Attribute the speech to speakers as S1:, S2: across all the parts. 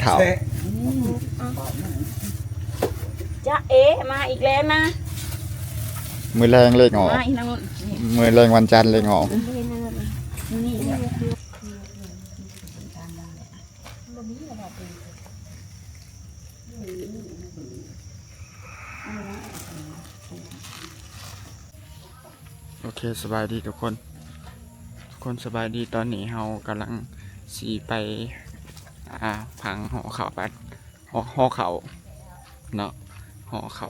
S1: เท้า
S2: จ้าเอ๋มาอีกแล้วนะ
S1: มือแรงเลขออก
S2: มาอีกแล้วนี่
S1: มือแรงวันจันทร์เลขออก
S2: นี่เนี่ย
S1: โอเคสบายดีทุกคนสบายดีตอนนี้เรากำลังสีไปพังหอเขาไปหอเขาเนาะหอเขา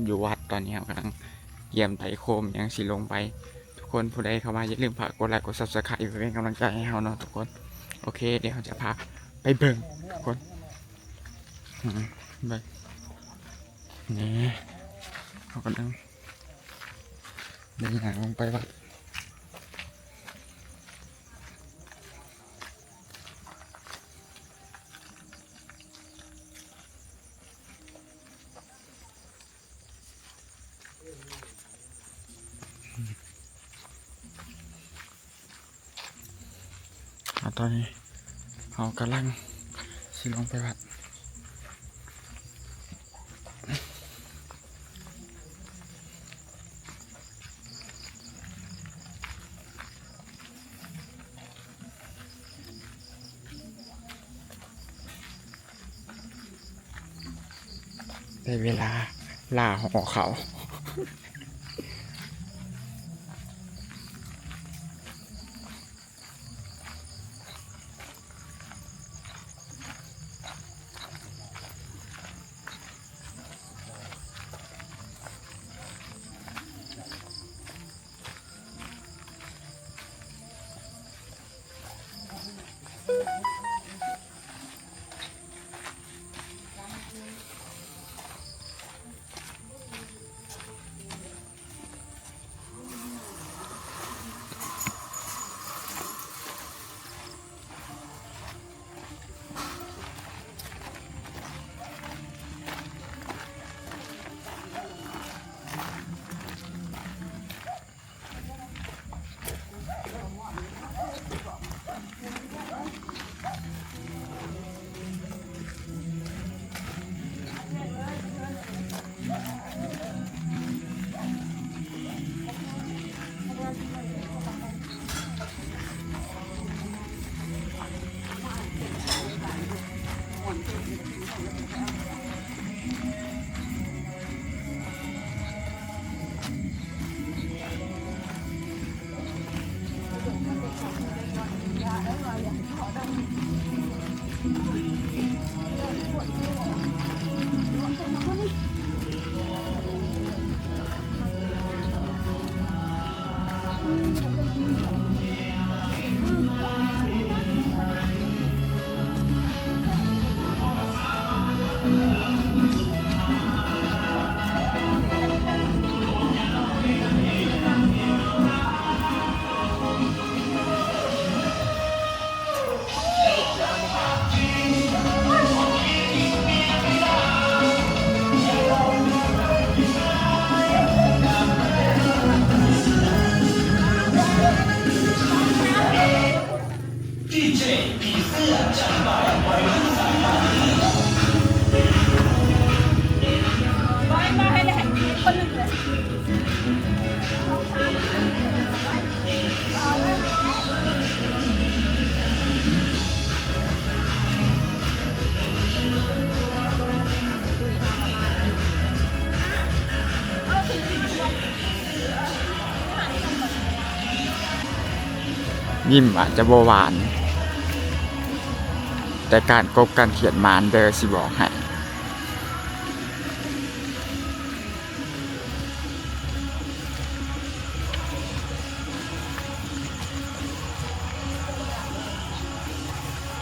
S1: อยู่วัดตอนนี้เรากำลังเยี่ยมไต่โคมยังสีลงไปทุกคนผู้ใดเข้ามาอย่าลืมฝากกดไลค์กด Subscribe เพื่อเป็นกำลังใจให้เราเนาะทุกคนโอเคเดี๋ยวเราจะพาไปเบิ่งทุกคนไปนี่เขากำลังเดินทางลงไปวัดตอนนี้เรากำลังสิลงไปวัดได้เวลาล่าหอเขายิ้มอาจจะบหวาน แต่การกบการเขียนมานเดอสิบอกให้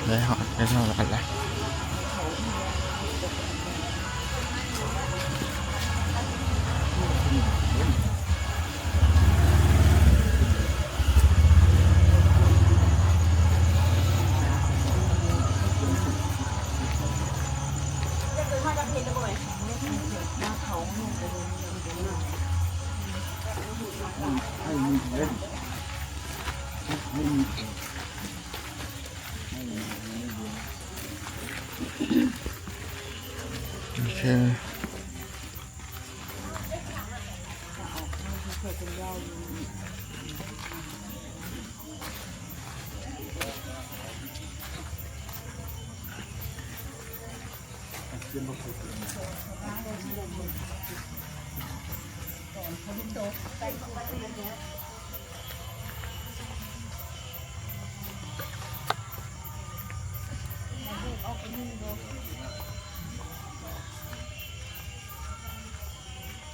S1: ได้หอดได้เท่าไหร่แล้ว โอเค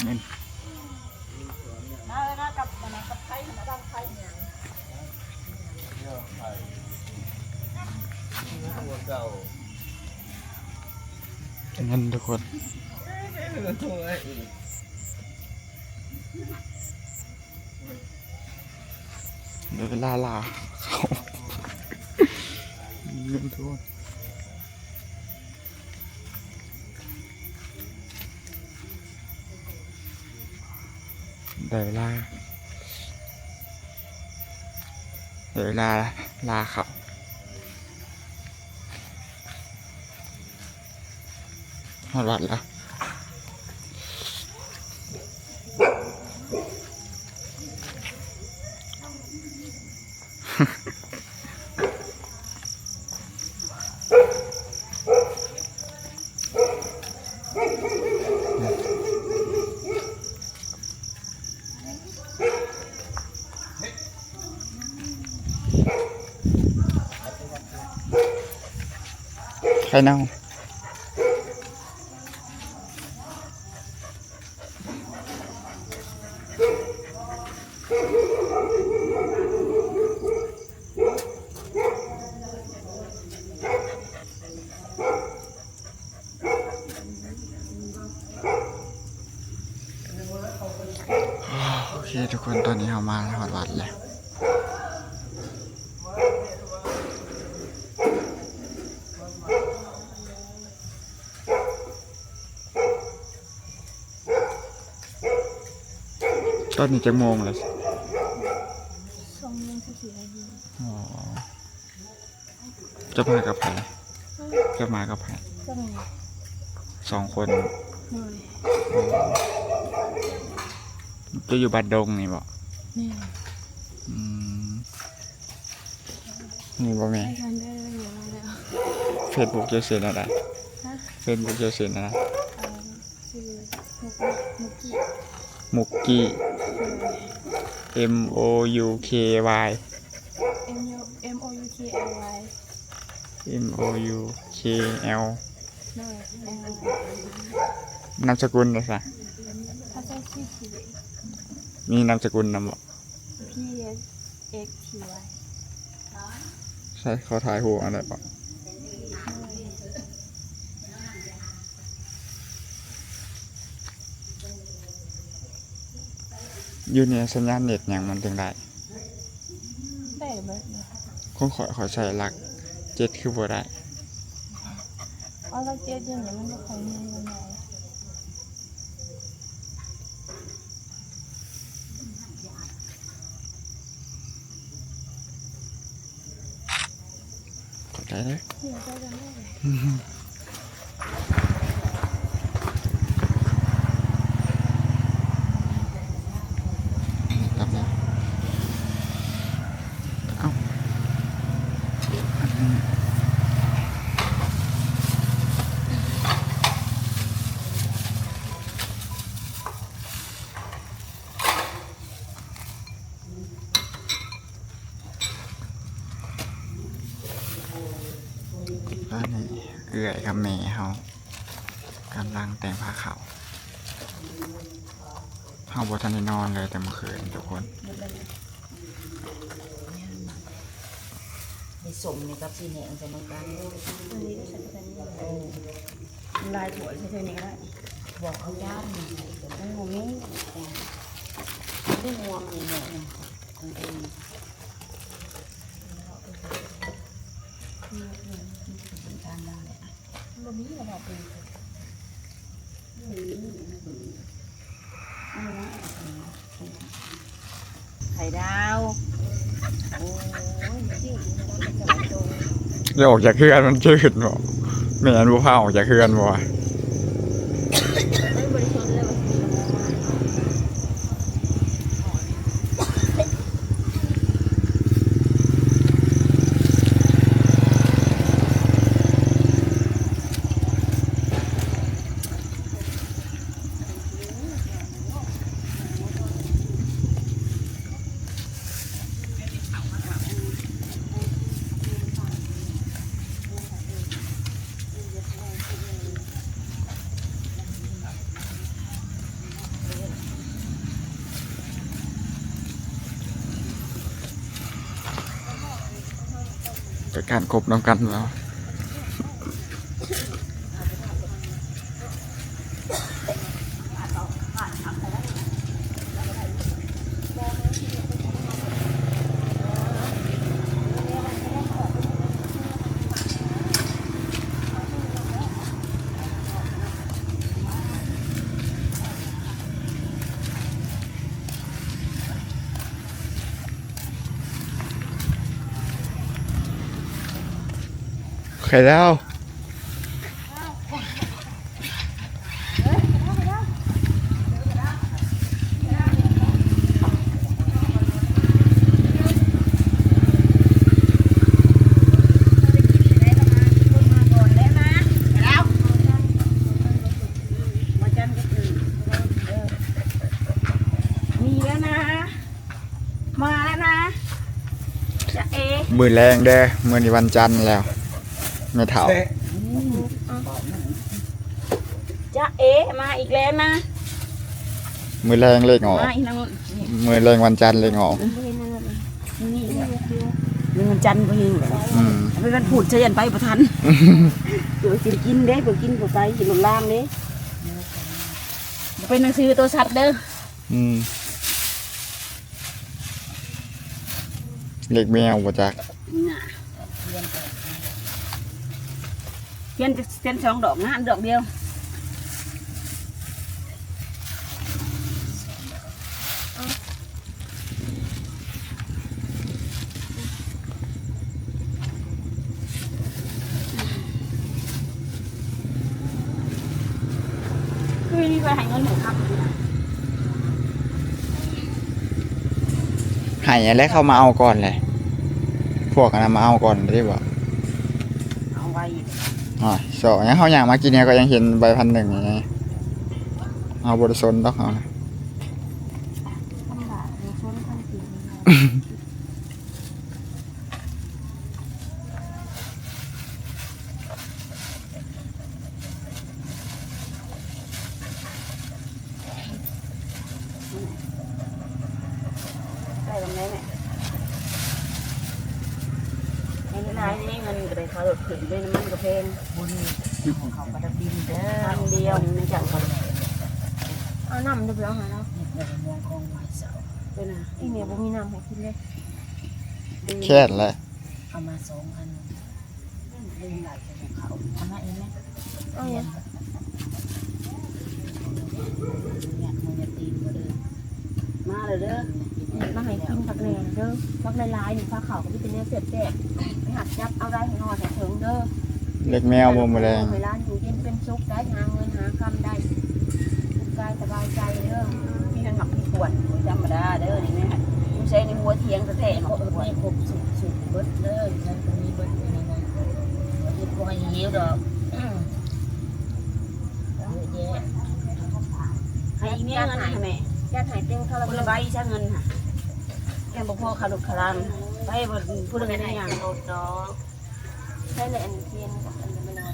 S1: นี่
S2: มาเลยนะกับไทยมาดังไทยเนี่ย
S1: อย่างนั้นทุกคนเดี๋ยวเวลาลาเขาเงินทุกคนได้เวลาลาเขาหอดวัดแล้วใครเน่าโอเคทุกคนตอนนี้เรามาหอดวัดแล้วตอนนี้จะโมงแล้ว
S2: 2:14
S1: อ๋อจะมากับใครจะมากับใคร
S2: ก็มี
S1: 2 คน
S2: หน่อย
S1: จะอยู่บ้านดงนี่บ่
S2: นี่
S1: อืมนี่บ่แม่
S2: ให้กันได้อยู่แล้ว
S1: เฟซบุ๊กจะเซ็นอะไร
S2: ฮะ
S1: เฟซบุ๊กจะเซ็นอะไร
S2: ชื่อมุกกี้
S1: มุกกี้ MOUKY
S2: MOUKLY
S1: MOUKL
S2: หน่อย
S1: นามสกุลนะสะ
S2: ภาษาชื่อ
S1: มีนามสกุลนำบ่
S2: PSXTY
S1: ใช่เขาถ่ายหัวอะไรบ่อยู่เนี่ยสัญญาณเน็ตอย่างมันถึงได้
S2: ได้เบิดเลย
S1: คงขอใช้หลัก7คือบ่ได้
S2: เอาละเจ็ดอย่างนี้มันก็ค่อยมีมันหน่อย
S1: เข้าใจเลย
S2: เดี๋ยวได้กันได้
S1: กลับแล้วเอ้าอันนี้อันนี้เอื่อยกับแม่เขากำลังแต่งผ้าขาวเขาบ่ทันได้นอนเลยแต่เมื่อคืนทุกคน
S3: ในสมในกับซีแหนงจะมากัน
S2: อันนี้ก็ใช้เป็นลายถั่วใช้ตัวนี้ก็ได้
S3: บอกเขาย่าน
S2: มันหัวมิ้ง
S3: ที่งวงนี่เนี่ยทั้งเอง เป็นการนั่งแหละ
S2: มันมีระดับเป็นไข่ดาวโอ้ยจริงๆมันจะมาโต
S1: อย่าออกจากเพื่อนมันจืดบ่ แม่นบ่พาออกจากเฮือนบ่วะ
S3: ไม่บริสุทธิ์เลยว่าสิมี
S1: แต่การคบน้ำกันแล้ว ใครแล้ว
S3: มีแล้วนะ มาแล้วนะจะเอ
S1: มือแรงเด้อมือนี้วันจันทร์แล้วไม่เท่า
S3: จะเอมาอีกแล้วนะ
S1: มือแรงเลขออก
S3: มาอีกแล้ว
S1: มือแรงวันจันทร์เลขออก
S3: นี่มันจันทร์ก็ยิง
S1: อืม
S3: ไปกันพูดเฉยไปประทันเดี๋ยวกินเด้เดี๋ยวกินกับไปกินลงล่างเด้เป็นหนังสือตัวสัตว์เด้อ
S1: อืมเลขแมวบ่จัก
S3: เทียนสองดอกงานดอกเดียวคือนี่ไปให้เงินหนูครับ
S1: ให้อะไรเข้ามาเอาก่อนเลยพวกนั้นมาเอาก่อนได้บ่
S3: เอาไว้
S1: อ๋อสอยังเขาอยากมากินเนี่ยก็ยังเห็นใบพันหนึ่งอย่างเงี้ยเอาบริสนต้องเอานะ
S3: ได้ตรงนี้เนี่ยไอ้นายนี่มันก็ได้เขาหลุดถึงด้วยน้ำมันกระเพงบุญของเขากระดินเด้อทำเดียวไม่จังเขาเอาน้ำดูเปล่าหาเราเป็นอ่ะอีเมียบ่มีน้ำให้กินเลย
S1: แค่นั้นแหละ
S3: เอามา2 อันลืมหลายจากเขาเอามาเองไหมเอาเนี่ยมันจะตีนมาเด้อมาเลยเด้อมาให้กินผักแหน่เด้อผักลายๆนี่ผักขาวก็เป็นเนื้อเสียบแจกไปหัดจับเอาได้ให้นอนแต่ถึงเด้อ
S1: เล็กแมวบ่มาแรง
S3: เวลาอยู่เย็นเป็นสุขได้หาเงินหาคำได้กายสบายใจเด้อพี่นังหนักพี่ปวดธรรมดาเด้อนี่แม่ผู้ใช้ในหัวเทียงแท้ๆเนาะไม่ครบสุดเบิดเด้อใช้ตรงนี้เบิดนี่นะเฮ็ดบ่ให้เหี่ยวดอกเยอะแยะให้อีเมียเงินให้แม่ญาติให้เต็มคาราบาลใบใช้เงินค่ะแกบ่พอขาดุขารามไปบ่พูดอะไรได้อย่างดอกใช่เลยอันเทียนกับอันไม่นอน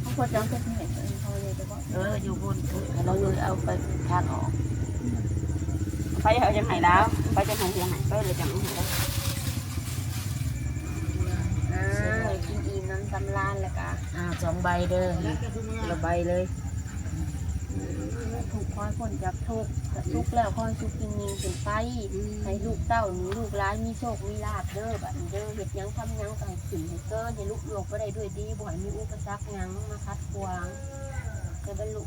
S3: เขาควรจะเอาเส้นเห็ดเขาเลยจะบอกอยู่บนเราเลยเอาไปทานออกไปเอาจังไหนแล้วไปจังไหนจังไหนไปเลยจังไหนแล้วกินอิ่มน้ำตำลานแล้วก็2 ใบเด้อละใบเลยถูกคอยคนจับทุกทุกแล้วคอยสุกินยิงเป็นไปให้ลูกเต้านี้ลูกร้ายมีโชคมีลาภเด้อแบบเด้อเห็ดยังทำยังไปขึ้นให้เกินให้ลูกหลวงไปได้ด้วยดีบ่อยมีอุปสรรคยังมาคัดขวางให้บรรลุ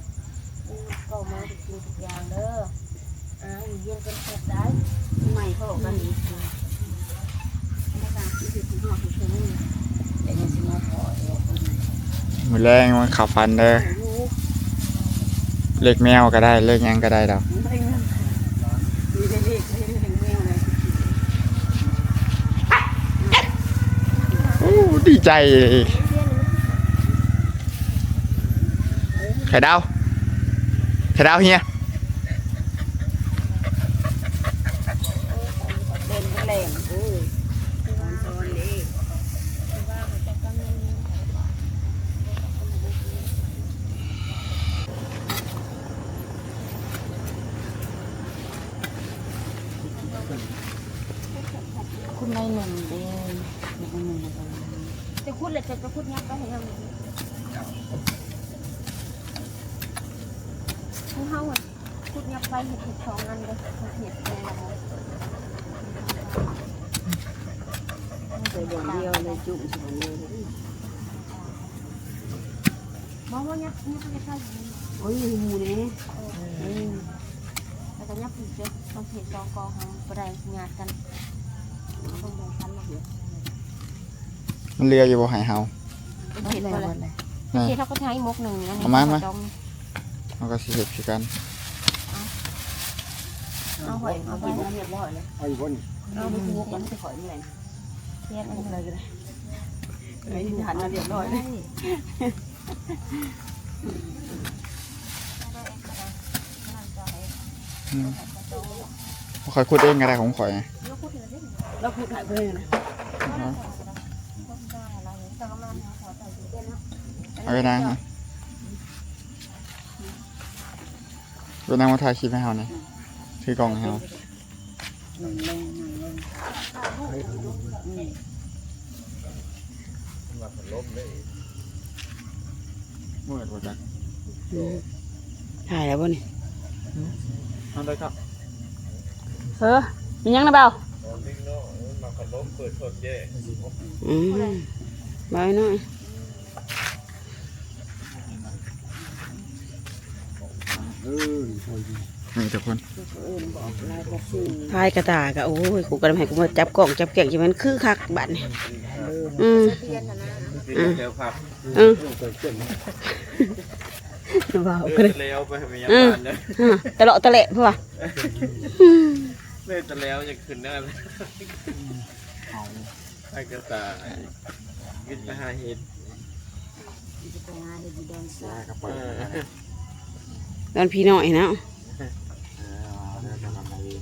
S3: ก็มาทุกสิ่งทุกอย่างเด้ออยู่เย็นเป็นสุขได้ใหม่เขาบอกกันอีกไม่ต่างที่สุดของเราคือนี่แต่ยังสิมาขอ
S1: มือแรงมันขับฟันเด้อเลขแมวก็ได้เลขหยังก็ได้ดอกโอ้ดีใจไข่ดาวไข่ดาวเฮีย
S3: เล่นแรงโอ้ยซ้อนเลย
S2: คุณนายหนึ่งเด้จะพูดเลยจะพูดยักษ์ก็ให้เราเขาพูดยักษ์ไปเห็ดสองอันเลยเห็ดแดง
S3: เดี๋ยวเดียวเลยจุ่มสองเลย
S2: มองว่ายักษ์ยักษ์ไม่ใช่
S3: โอ้ยหมูเนี่ย
S2: แล้วก็ยักษ์ผิดเยอะต้องเห็ดสองกองเขาประเดี๋ยวงานกันต้องแบ่งกันมา
S1: มันเรืออยู่บ่หายเฮา
S2: เห็ดอะไรเห็ดเขาก็ใช้มกหนึ่งนะ
S1: มันก็สิเฮ็ดคือกัน
S2: เอาหอยเอาไป
S3: เรียบร้อยเลย
S4: เอาอยู่บน
S3: เอาไปทุกมันจะขอยนี่แหละ
S2: เทียนอันเลยก็ได้
S3: ไอ้ที่หันมาเรียบร้อยเลย
S1: ข่อยขุดเองก็ได้ของข่อย
S3: เราพูดถ่ายเพื่อนนะ
S1: เอาไปนั่งนะไปนั่งมาถ่ายคลิปให้เฮานี่ถือกล้องให้เฮาเมื่อบ่จัก
S3: ถ่ายแล้วบ่นี่
S1: เอาได้ครับ
S3: มียังนะเบาบายหน่อย
S1: นี่ทุกคน
S3: พายกระตากะโอ้ยกูกระให้กูมาจับกล่องจับแกงที่มันคือคักบัดนี่เบาก็เลย
S4: แล้วไปมียา
S3: Ừ.
S4: บ้านเนี่ย
S3: ตะเลาะตะเละเพื่อ
S4: เล่นแต่แล้วจะขึ้นได้เลย
S1: เอา
S4: ไอ้กระต่ายกินไปหาเห็ด
S1: ได้ก็เปิด
S3: ตอนพี่น้อยนะ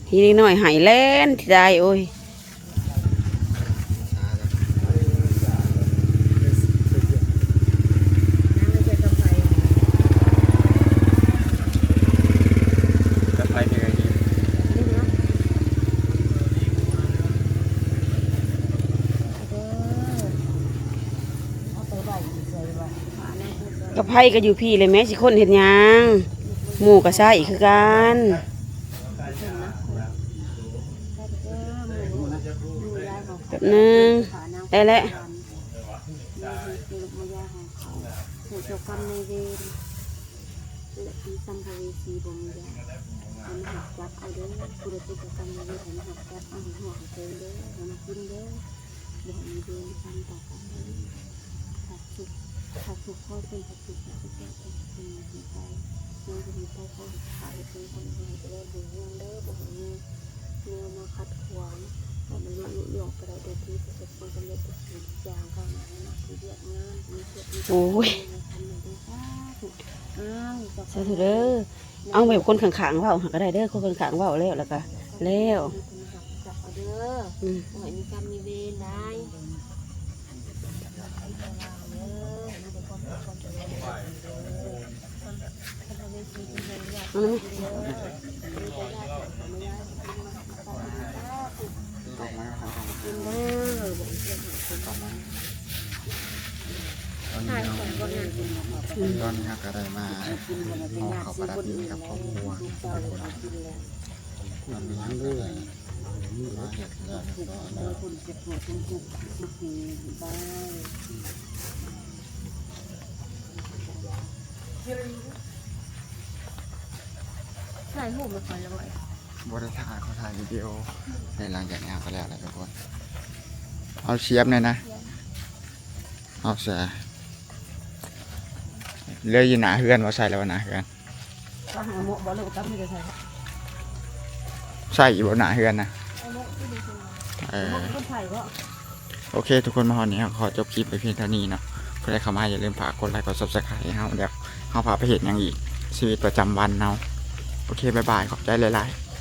S3: พี่นิดหน่อยหายแล่นที่ได้โอ้ย
S4: จะไปเป็นไงดี
S3: กับไพ่ก็อยู่พี่เลยแม่สิคนเห็นยังหมูกับไส้คือกันแบบนึงได้แล้ว
S2: ผู้เจ้ากรรมในเวรและที่สัมภเวสีบ่มียาให้มาหักจับเอาเด้อผู้ใดผู้เจ้ากรรมในเวรให้มาหักจับเอาหัวของเธอเด้อให้มากินเด้อบ่มีเวรกรรมต่อกันเด้อถ้าสุขข้อเป็นถ้าสุขถ้าสุขแก่เป็นหัวใจยังจะมีใจเขาขาดเป็นคนเดียวจะได้บุญเงินเด้อบ่มีเนื้อมาขัดขวางแต่มันลุหยอกไปได้โดยที่ประสบความสำเร็จทุกสิ่งทุกอย่างเข้ามาในหน้าที่เรียกงานมีเสียมี
S3: โอ้ยสาธุเด้อเอาแบบคนข้างๆเว้าหาก็ได้เด้อคนข้างๆเว้าแล้วก็แล้ว
S2: จับเอาเด้อ
S3: อืม
S2: หอยมีกรรมมีเวรได้
S3: เอาเลย
S1: ตกมาครับ ตอนนี้เราก็ได้มาห่อข้าวปลาดับดินกับครอบครัวตอนนี้ก็ได้มาเห็ดแล้วก็
S2: ใส่หูไม่ค่อยละบ่อย
S1: บริษัทเขาถ่ายวิดีโอในหลังจากนี้ก็แล้วทุกคนเอาเชียบเลยนะเอาเสีย เลื่อยอยู่หนาเฮือนว่าใส่แล้วว่าหนาเฮือน
S3: ก็หาหมกบ่เลยกับมีแต่ใส่
S1: ใส่อยู่บนหนาเฮือนนะ
S3: ไอ้หมกที่ดีจัง
S1: เอ
S3: หม
S1: อก
S3: คนไทยก็
S1: โอเค ทุกคนมาหอนนี้ขอจบคลิปไปเพียงเท่านี้เนาะเพื่อใครเข้ามาอย่าลืมฝากกดไลค์กด subscribe ให้เฮาเดี๋ยวเฮาพาไปเห็นอย่างอีกชีวิตประจำวันเนาะโอเคบ๊ายบายขอบใจหลายๆ